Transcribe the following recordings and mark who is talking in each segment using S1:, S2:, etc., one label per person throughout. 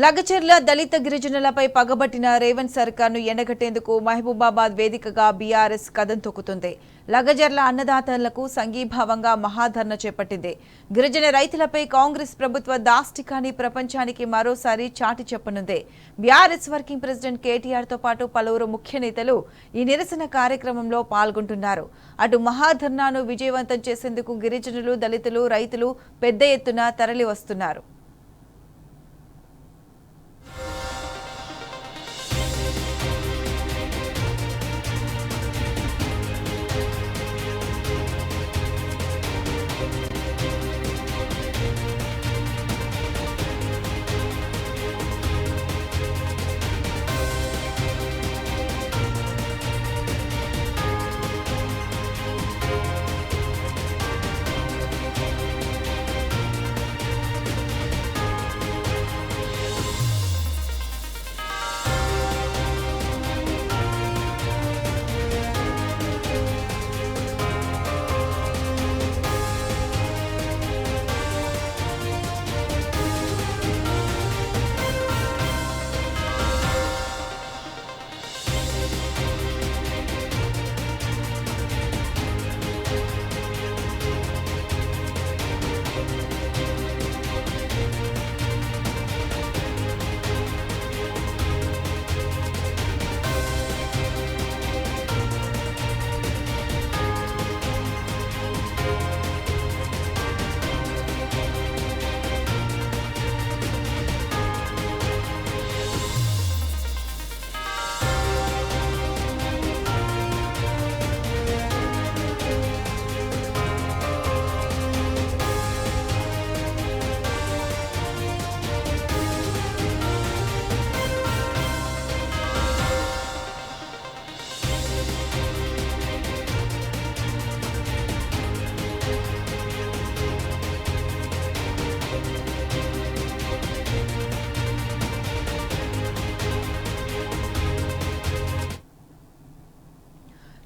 S1: లగచర్ల దళిత గిరిజనులపై పగబట్టిన రేవంత్ సర్కార్ను ఎండగట్టేందుకు మహబూబాబాద్ వేదికగా బీఆర్ఎస్ కదం తొక్కుతుంది. లగచర్ల అన్నదాతలకు సంఘీభావంగా మహాధర్నా చేపట్టింది. గిరిజన రైతులపై కాంగ్రెస్ ప్రభుత్వ దాష్టికాన్ని ప్రపంచానికి మరోసారి చాటి చెప్పనుంది. బీఆర్ఎస్ వర్కింగ్ ప్రెసిడెంట్ కేటీఆర్ తో పాటు పలువురు ముఖ్య నేతలు ఈ నిరసన కార్యక్రమంలో పాల్గొంటున్నారు. అటు మహాధర్నాను విజయవంతం చేసేందుకు గిరిజనులు, దళితులు, రైతులు పెద్ద ఎత్తున తరలి వస్తున్నారు.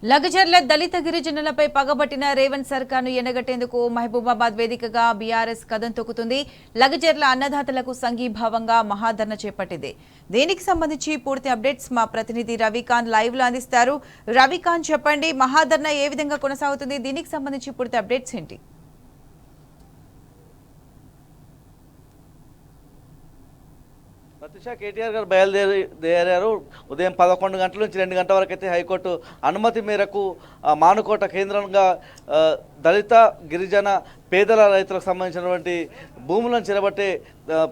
S1: లగచర్ల దళిత గిరిజనులపై పగబట్టిన రేవంత్ సర్కార్ను ఎండగట్టేందుకు మహబూబాబాద్ వేదికగా బీఆర్ఎస్ కదం తొక్కుతుంది. లగచర్ల అన్నదాతలకు సంఘీభావంగా మహాధర్నా చేపట్టింది. దీనికి సంబంధించి పూర్తి అప్డేట్స్ మా ప్రతినిధి రవికాంత్ లైవ్ లో అందిస్తారు. రవికాంత్, చెప్పండి, మహాధర్నా ఏ విధంగా కొనసాగుతుంది? దీనికి సంబంధించి పూర్తి అప్డేట్స్ ఏంటి?
S2: ప్రతిషా కేటీఆర్ గారు బయలుదేరారు. ఉదయం 11 గంటల నుంచి 2 గంటల వరకు అయితే హైకోర్టు అనుమతి మేరకు మానుకోట కేంద్రంగా దళిత గిరిజన పేదల రైతులకు సంబంధించినటువంటి భూములను చెరబట్టే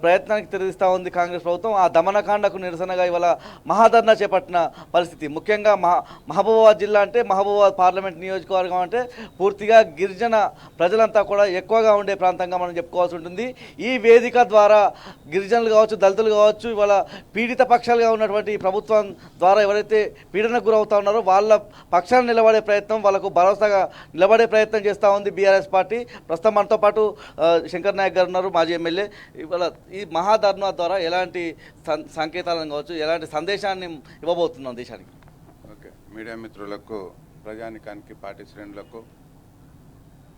S2: ప్రయత్నానికి తెరదిస్తూ ఉంది కాంగ్రెస్ ప్రభుత్వం. ఆ దమనకాండకు నిరసనగా ఇవాళ మహాధర్నా చేపట్టిన పరిస్థితి. ముఖ్యంగా మహబూబాబాద్ జిల్లా అంటే మహబూబాబాద్ పార్లమెంట్ నియోజకవర్గం అంటే పూర్తిగా గిరిజన ప్రజలంతా కూడా ఎక్కువగా ఉండే ప్రాంతంగా మనం చెప్పుకోవాల్సి ఉంటుంది. ఈ వేదిక ద్వారా గిరిజనులు కావచ్చు, దళితులు కావచ్చు, ఇవాళ పీడిత పక్షాలుగా ఉన్నటువంటి ప్రభుత్వం ద్వారా ఎవరైతే పీడనకు గురవుతా ఉన్నారో వాళ్ళ పక్షాన్ని నిలబడే ప్రయత్నం, వాళ్ళకు భరోసాగా నిలబడే ప్రయత్నం చేస్తూ ఉంది బీఆర్ఎస్ పార్టీ. ప్రస్తుతం మనతో పాటు శంకర్ నాయక్ గారు ఉన్నారు, మాజీ ఎమ్మెల్యే. ఇవాళ ఈ మహాధర్నా ద్వారా ఎలాంటి సంకేతాలను కావచ్చు, ఎలాంటి సందేశాన్ని ఇవ్వబోతున్నాం దేశానికి?
S3: ఓకే, మీడియా మిత్రులకు, ప్రజానికానికి, పార్టీ శ్రేణులకు,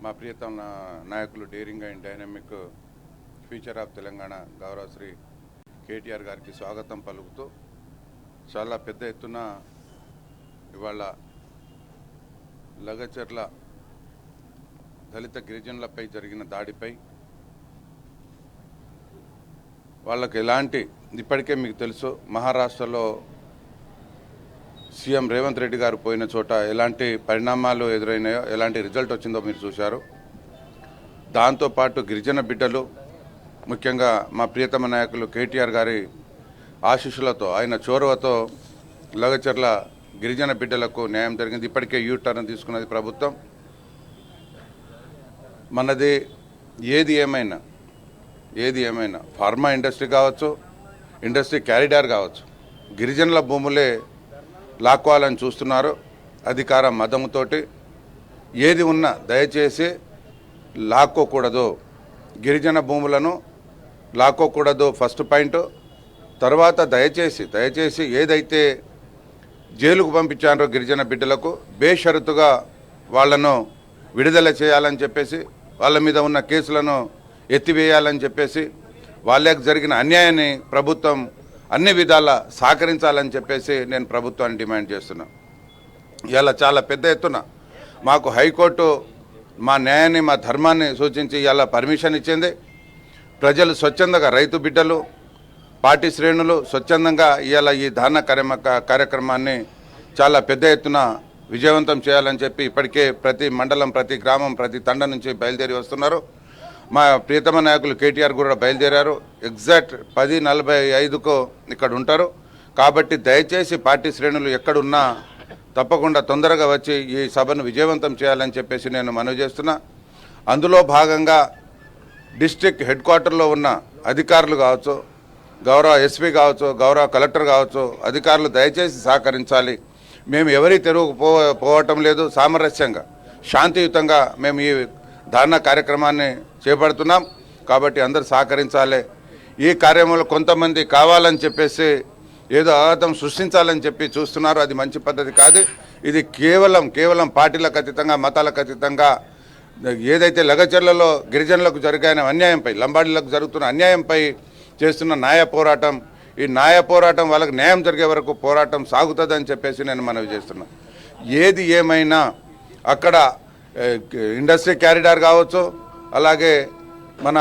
S3: మా ప్రియతమ నాయకులు, daring and dynamic future of Telangana గౌరవ శ్రీ కేటీఆర్ గారికి స్వాగతం పలుకుతూ చాలా పెద్ద ఎత్తున ఇవాళ లగచర్ల దళిత గిరిజనులపై జరిగిన దాడిపై వాళ్ళకి ఎలాంటి, ఇప్పటికే మీకు తెలుసు మహారాష్ట్రలో సీఎం రేవంత్ రెడ్డి గారు పోయిన చోట ఎలాంటి పరిణామాలు ఎదురైనాయో, ఎలాంటి రిజల్ట్ వచ్చిందో మీరు చూశారు. దాంతోపాటు గిరిజన బిడ్డలు, ముఖ్యంగా మా ప్రియతమ నాయకులు కేటీఆర్ గారి ఆశీస్సులతో, ఆయన చొరవతో లగచర్ల గిరిజన బిడ్డలకు న్యాయం జరిగింది. ఇప్పటికే యూటర్న్ తీసుకున్నది ప్రభుత్వం. మనది ఏది ఏమైనా ఫార్మా ఇండస్ట్రీ కావచ్చు, ఇండస్ట్రీ క్యారిడార్ కావచ్చు, గిరిజనుల భూములే లాక్కోవాలని చూస్తున్నారు అధికార మదముతోటి. ఏది ఉన్నా దయచేసి లాక్కోకూడదు, గిరిజన భూములను లాక్కోకూడదు ఫస్ట్ పాయింట్. తర్వాత దయచేసి ఏదైతే జైలుకు పంపించారో గిరిజన బిడ్డలకు బేషరతుగా వాళ్లను విడుదల చేయాలని చెప్పేసి, వాళ్ళ మీద ఉన్న కేసులను ఎత్తివేయాలని చెప్పేసి, వాళ్ళకి జరిగిన అన్యాయాన్ని ప్రభుత్వం అన్ని విధాలా సహకరించాలని చెప్పేసి నేను ప్రభుత్వాన్ని డిమాండ్ చేస్తున్నాను. ఇలా చాలా పెద్ద ఎత్తున మాకు హైకోర్టు మా న్యాయాన్ని మా ధర్మాన్ని సూచించి ఇలా పర్మిషన్ ఇచ్చింది. ప్రజలు స్వచ్ఛందంగా రైతు బిడ్డలు పార్టీ శ్రేణులు స్వచ్ఛందంగా ఇవాళ ఈ ధారణ కార్యక్రమాన్ని చాలా పెద్ద ఎత్తున విజయవంతం చేయాలని చెప్పి ఇప్పటికే ప్రతి మండలం ప్రతి గ్రామం ప్రతి తండ నుంచి బయలుదేరి వస్తున్నారు. మా ప్రియతమ నాయకులు కేటీఆర్ కూడా బయలుదేరారు. ఎగ్జాక్ట్ 10:45కు ఇక్కడ ఉంటారు. కాబట్టి దయచేసి పార్టీ శ్రేణులు ఎక్కడున్నా తప్పకుండా తొందరగా వచ్చి ఈ సభను విజయవంతం చేయాలని చెప్పేసి నేను మనవి చేస్తున్నా. అందులో భాగంగా డిస్ట్రిక్ట్ హెడ్ క్వార్టర్లో ఉన్న అధికారులు కావచ్చు, గౌరవ ఎస్పీ కావచ్చు, గౌరవ కలెక్టర్ కావచ్చు, అధికారులు దయచేసి సహకరించాలి. మేము ఎవరి తెరువుకు పోవటం లేదు. సామరస్యంగా శాంతియుతంగా మేము ఈ ధారణ కార్యక్రమాన్ని చేపడుతున్నాం. కాబట్టి అందరూ సహకరించాలి. ఈ కార్యక్రమంలో కొంతమంది కావాలని చెప్పేసి ఏదో ఆఘాతం సృష్టించాలని చెప్పి చూస్తున్నారు. అది మంచి పద్ధతి కాదు. ఇది కేవలం పార్టీలకు అతీతంగా మతాలకు అతీతంగా ఏదైతే లగచర్లలో గిరిజనులకు జరిగిన అన్యాయంపై లంబాడీలకు జరుగుతున్న అన్యాయంపై చేస్తున్న న్యాయ పోరాటం, ఈ న్యాయ పోరాటం వాళ్ళకి న్యాయం జరిగే వరకు పోరాటం సాగుతుందని చెప్పేసి నేను మనవి చేస్తున్నా. ఏది ఏమైనా అక్కడ ఇండస్ట్రీ క్యారిడార్ కావచ్చు, అలాగే మన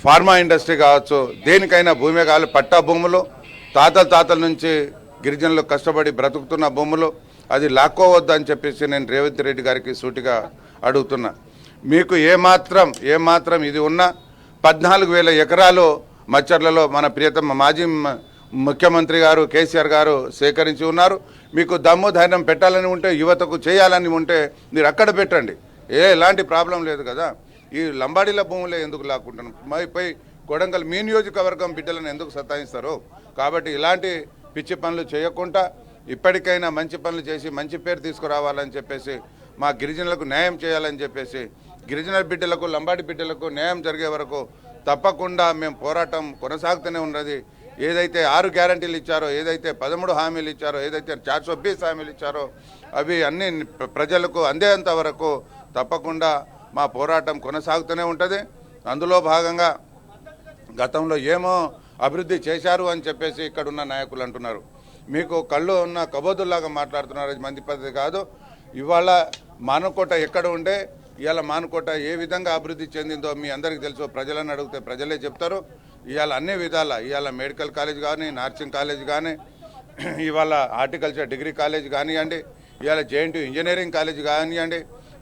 S3: ఫార్మా ఇండస్ట్రీ కావచ్చు, దేనికైనా భూమి కావాలి. పట్టా భూములు తాతల నుంచి గిరిజనులు కష్టపడి బ్రతుకుతున్న భూములు అది లాక్కోవద్దు అని చెప్పేసి నేను రేవంత్ రెడ్డి గారికి సూటిగా అడుగుతున్నా. మీకు ఏమాత్రం ఇది ఉన్న 14,000 ఎకరాలు మచ్చర్లలో మన ప్రియతమ మాజీ ముఖ్యమంత్రి గారు కేసీఆర్ గారు సేకరించి ఉన్నారు. మీకు దమ్ము ధైర్యం పెట్టాలని ఉంటే, యువతకు చేయాలని ఉంటే మీరు అక్కడ పెట్టండి. ఎలాంటి ప్రాబ్లం లేదు కదా. ఈ లంబాడీల భూములే ఎందుకు లాక్కుంటున్నాం? పై కొడంగల్ మీ నియోజకవర్గం బిడ్డలను ఎందుకు సతాయిస్తారు? కాబట్టి ఇలాంటి పిచ్చి పనులు చేయకుండా ఇప్పటికైనా మంచి పనులు చేసి మంచి పేరు తీసుకురావాలని చెప్పేసి, మా గిరిజనులకు న్యాయం చేయాలని చెప్పేసి, గిరిజన బిడ్డలకు లంబాడి బిడ్డలకు న్యాయం జరిగే వరకు తప్పకుండా మేము పోరాటం కొనసాగుతూనే ఉన్నది. ఏదైతే 6 గ్యారంటీలు ఇచ్చారో, ఏదైతే 13 హామీలు ఇచ్చారో, ఏదైతే 420 హామీలు ఇచ్చారో అవి అన్ని ప్రజలకు అందేంత వరకు తప్పకుండా మా పోరాటం కొనసాగుతూనే ఉంటుంది. అందులో భాగంగా గతంలో ఏమో అభివృద్ధి చేశారు అని చెప్పేసి ఇక్కడున్న నాయకులు అంటున్నారు. మీకు కళ్ళు ఉన్న కబోదుల్లాగా మాట్లాడుతున్నారు. అది మంచి పద్ధతి కాదు. ఇవాళ మానుకోట ఎక్కడ ఉండే ఇవాళ మానుకోట ఏ విధంగా అభివృద్ధి చెందిందో మీ అందరికీ తెలుసు. ప్రజలను అడిగితే ప్రజలే చెప్తారు. ఇవాళ అన్ని విధాల ఇవాళ మెడికల్ కాలేజ్ కానీ, నర్సింగ్ కాలేజ్ కానీ, ఇవాళ హార్టికల్చర్ డిగ్రీ కాలేజ్ కానివ్వండి, ఇవాళ జేఎన్టీ ఇంజనీరింగ్ కాలేజ్ కానివ్వండి,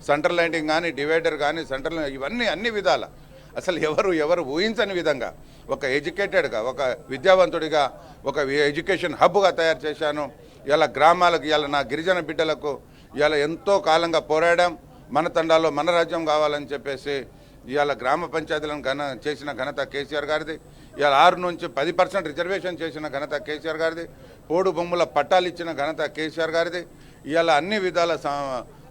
S3: సెంట్రల్ లైటింగ్ కానీ, డివైడర్ కానీ, సెంట్రల్ ఇవన్నీ అన్ని విధాల అసలు ఎవరు ఊహించని విధంగా ఒక ఎడ్యుకేటెడ్గా, ఒక విద్యావంతుడిగా, ఒక ఎడ్యుకేషన్ హబ్గా తయారు చేశాను. ఇలా గ్రామాలకు ఇలా నా గిరిజన బిడ్డలకు ఇలా ఎంతో కాలంగా పోరాడాం. మన తండాలో మన రాజ్యం కావాలని చెప్పేసి ఇవాళ గ్రామ పంచాయతీలను చేసిన ఘనత కేసీఆర్ గారిది. ఇవాళ 6 నుంచి 10% రిజర్వేషన్ చేసిన ఘనత కేసీఆర్ గారిది. పోడు భూముల పట్టాలు ఇచ్చిన ఘనత కేసీఆర్ గారిది. ఇవాళ అన్ని విధాల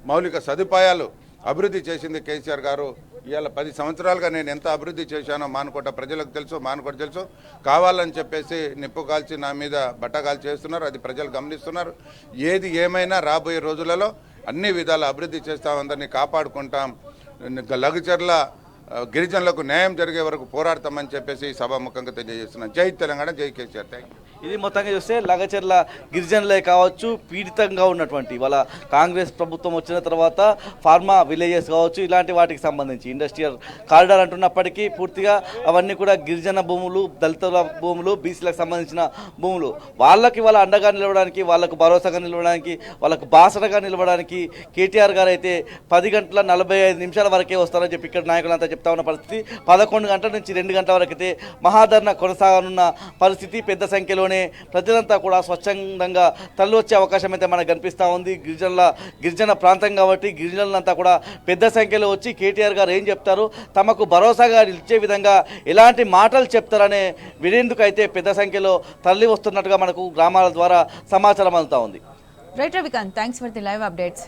S3: మౌలిక సదుపాయాలు అభివృద్ధి చేసింది కేసీఆర్ గారు. ఇవాళ 10 సంవత్సరాలుగా నేను ఎంత అభివృద్ధి చేశానో మానుకోట ప్రజలకు తెలుసు, మానుకోట తెలుసు. కావాలని చెప్పేసి నిప్పు కాల్చి నా మీద బట్టగాలు చేస్తున్నారు. అది ప్రజలు గమనిస్తున్నారు. ఏది ఏమైనా రాబోయే రోజులలో అన్ని విధాల అభివృద్ధి చేస్తాం, అందరినీ కాపాడుకుంటాం. లఘుచర్ల గిరిజనులకు న్యాయం జరిగే వరకు పోరాడతామని చెప్పేసి సభాముఖంగా తెలియజేస్తున్నాను. జై తెలంగాణ, జై కేసీఆర్. Thank you.
S2: ఇది మొత్తంగా చూస్తే లగచర్ల గిరిజనులే కావచ్చు, పీడితంగా ఉన్నటువంటి వాళ్ళ కాంగ్రెస్ ప్రభుత్వం వచ్చిన తర్వాత ఫార్మా విలేజెస్ కావచ్చు, ఇలాంటి వాటికి సంబంధించి ఇండస్ట్రియల్ కారిడార్ అంటున్నప్పటికీ పూర్తిగా అవన్నీ కూడా గిరిజన భూములు, దళితుల భూములు, బీసీలకు సంబంధించిన భూములు. వాళ్ళకి వాళ్ళ అండగా నిలవడానికి, వాళ్ళకు భరోసాగా నిలవడానికి, వాళ్ళకు బాసటగా నిలవడానికి కేటీఆర్ గారు అయితే 10:45 వరకే వస్తారని చెప్పి ఇక్కడ నాయకులంతా చెప్తా ఉన్న పరిస్థితి. 11 గంటల నుంచి 2 గంటల వరకు అయితే మహాధరణ కొనసాగనున్న పరిస్థితి. పెద్ద సంఖ్యలో ప్రజలంతా కూడా స్వచ్ఛందంగా తరలివచ్చే అవకాశం అయితే మనకు కనిపిస్తూ ఉంది. గిరిజన ప్రాంతం కాబట్టి గిరిజనులంతా కూడా పెద్ద సంఖ్యలో వచ్చి కేటీఆర్ గారు ఏం చెప్తారు, తమకు భరోసాగా ఇచ్చే విధంగా ఎలాంటి మాటలు చెప్తారనే వినేందుకు అయితే పెద్ద సంఖ్యలో తరలి వస్తున్నట్టుగా మనకు గ్రామాల ద్వారా సమాచారం అందుతూ ఉంది.
S1: Right Ravikant, thanks for the live updates.